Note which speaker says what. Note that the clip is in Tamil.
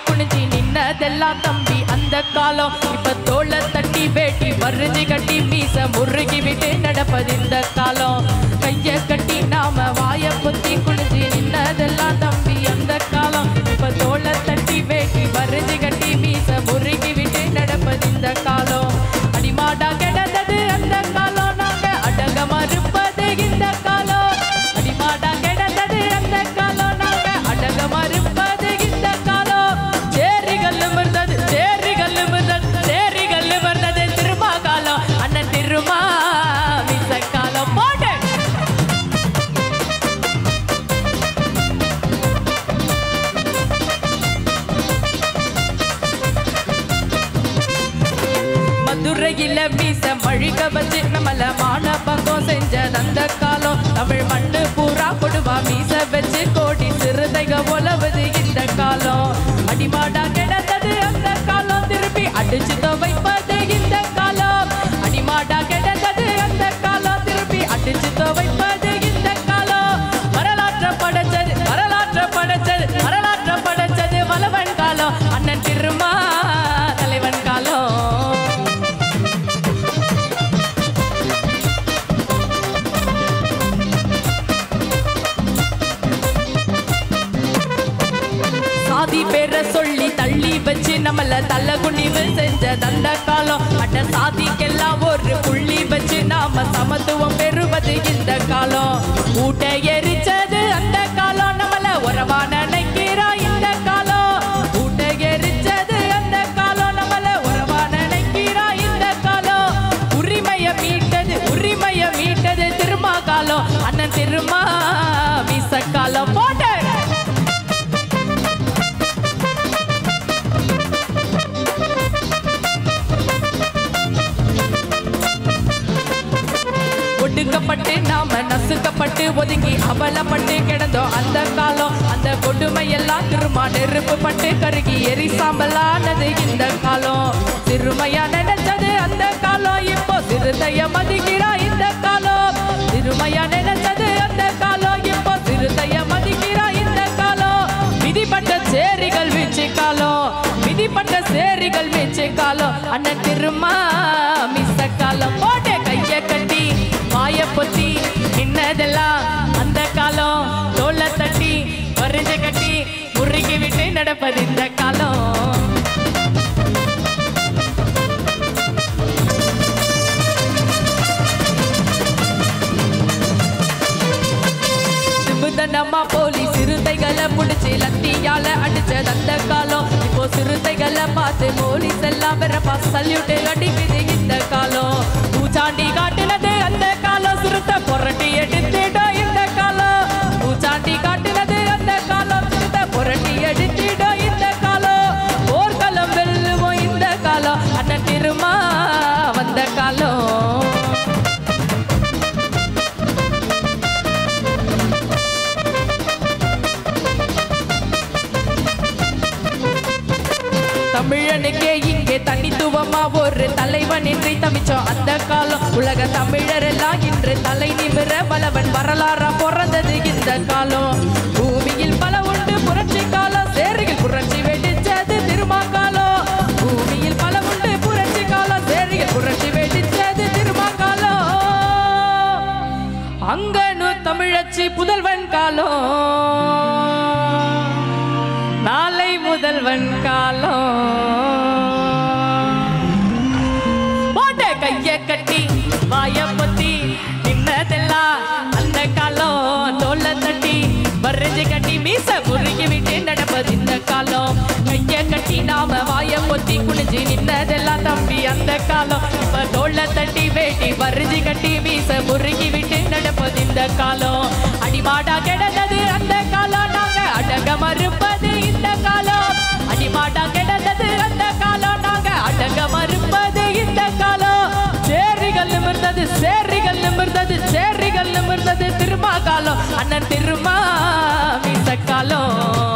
Speaker 1: குனிஞ்சி நின்னதெல்லாம் தம்பி அந்த காலம். இப்ப தோளை தட்டி வேட்டி வரிஞ்சு கட்டி மீச முருகி விட்டு நடப்பது இந்த காலம். கைய கட்டி நாம வாய பொத்தி குனிஞ்சி நின்னதெல்லாம் தம்பி அந்த காலம். இப்ப தோளை தட்டி வேட்டி வரிஞ்சு கட்டி மீச முருகி விட்டு நடப்பது இந்த காலம். அடிமாடா கிடந்தது அந்த காலம், நாங்க அடங்க மறுப்பது இந்த காலம். அடிமாடா கிடந்தது அந்த காலம், நாங்க அடங்க மறுப்பது இந்த காலம். சேரிகள் நிமிர்ந்தது சேரிகள் நிமிர்ந்தது சேரிகள் நிமிர்ந்தது திருமா காலம். அண்ணன் திருமா மீச காலம் போட்டு மதுரையில மீச மழிக்க வச்சு நம்மள மான பங்கம் செஞ்சது அந்த காலம். தமிழ் மண்ணு பூரா கொடுவா மீச வச்சு கோடி சிறுதைக உழவுது இந்த காலம். அடிமாடா கிடந்தது அந்த காலம், திருப்பி அடிச்சு துவைப்பது இந்த காலம். அடிமாடா கிடந்தது அந்த காலம், திருப்பி அடிச்சு துவைப்பது இந்த காலம். வரலாற்ற படைச்சது வரலாற்ற படைச்சது வரலாற்ற படைச்சது வளவன் காலம். அண்ணன் திருமா தலைவன் காலம். சாதி பேரை சொல்லி தள்ளி வச்சு நம்மள தள்ள குனிவு செஞ்ச தந்த காலம். அட சாதிக்கெல்லாம் ஒரு புள்ளி வச்சு நாம சமத்துவம் பெறுவது இந்த காலம். ஊட்ட எரிச்சது அந்த காலம், நம்மள உறவா நினைக்கிறா இந்த காலம். ஊட்ட எரிச்சது அந்த காலம், நம்மள உறவா நினைக்கிறா இந்த காலம். உரிமைய மீட்டது திருமா காலம். அண்ணன் திருமா மீச காலம் போட்டு ஒடுக்கப்பட்டு நாம நசுக்கப்பட்டு ஒதுங்கி அவலப்பட்டு கிடந்தோம் அந்த காலம். அந்த கொடுமையெல்லாம் திரும்ப நெருப்பு பட்டு கருகி எரி சாம்பலானது இந்த காலம். சிறுமையா நினைச்சது அந்த காலம், இப்போ சிறுதைய மதிக்கிறா இந்த காலம். சிறுமையா நினைச்சது அந்த காலம், இப்போ சிறுதைய மதிக்கிறா இந்த காலம். விதிப்பட்ட சேரிகள் வீச்சு காலம், விதிப்பட்ட சேரிகள் வீச்சு காலம். அண்ணன் திருமா மிஸ்ஸ காலம் போட்டு கைய கட்டி வாய பொத்தி நின்னதெல்லாம் அந்த காலம். தோளை தட்டி வரிஞ்ச கட்டி முறுகி விட்டு நடப்பது இந்த காலம். சிபுதனமா போலி சிறுத்தைகளை புடிச்சு லத்தியால அடிச்சது அந்த காலம். இப்போ சிறுத்தைகளை பார்த்து போலீஸ் எல்லாம் வெறப்பா சல்யூட்டு அடிக்குது இந்த காலம். பூச்சாண்டி காட்டுனது அந்த காலம், சிறுத்தை புரட்டி எடுத்துட இந்த காலம். பூச்சாண்டி காட்டுனது அந்த காலம், சிறுத்தை புரட்டி எடுத்துட இந்த காலம். போர்க்களம் வெல்லுவோம் இந்த காலம், அண்ணன் திருமா வந்த காலம். தமிழனுக்கே இங்கே தனித்துவமா ஒரு தலைவன் என்று தவிச்சோம் அந்த காலம். உலக தமிழர் எல்லாம் இன்று தலை நிமிர வளவன் வரலாறா பிறந்தது இந்த காலம். பூமியில் பல உண்டு புரட்சி காலம், சேரியில் புரட்சி வெடிச்சது திருமா காலம். பூமியில் பல உண்டு புரட்சி காலம், சேரியில் புரட்சி வெடிச்சது திருமா காலம். அங்கனு தமிழச்சி புதல்வன் காலம், நாளை முதல்வன் காலம். போட்ட கைய கட்டி வாய பொத்தி நின்னதெல்லாம் அந்த காலம். தோளை தட்டி வரிஞ்சு கட்டி மீச முறுகி விட்டு நடப்பது இந்த காலம். கைய கட்டி நாம வாய பொத்தி குனிஞ்சு நின்னதெல்லாம் தம்பி அந்த காலம். இப்ப தோளை தட்டி வேட்டி வரிஞ்சு கட்டி மீச முறுகி விட்டு நடப்பது இந்த காலம். அடிமாடா கிடந்தது அந்த காலம், நாங்க அடங்க மறுப்பது இந்த காலம். அடிமாடா கிடந்தது அந்த காலம், நாங்க அடங்க மறுப்பது இந்த காலம். சேரிகள் நிமிர்ந்தது சேரிகள் நிமிர்ந்தது சேரிகள் நிமிர்ந்தது திருமா காலம். அண்ணன் திருமா மீச காலம்.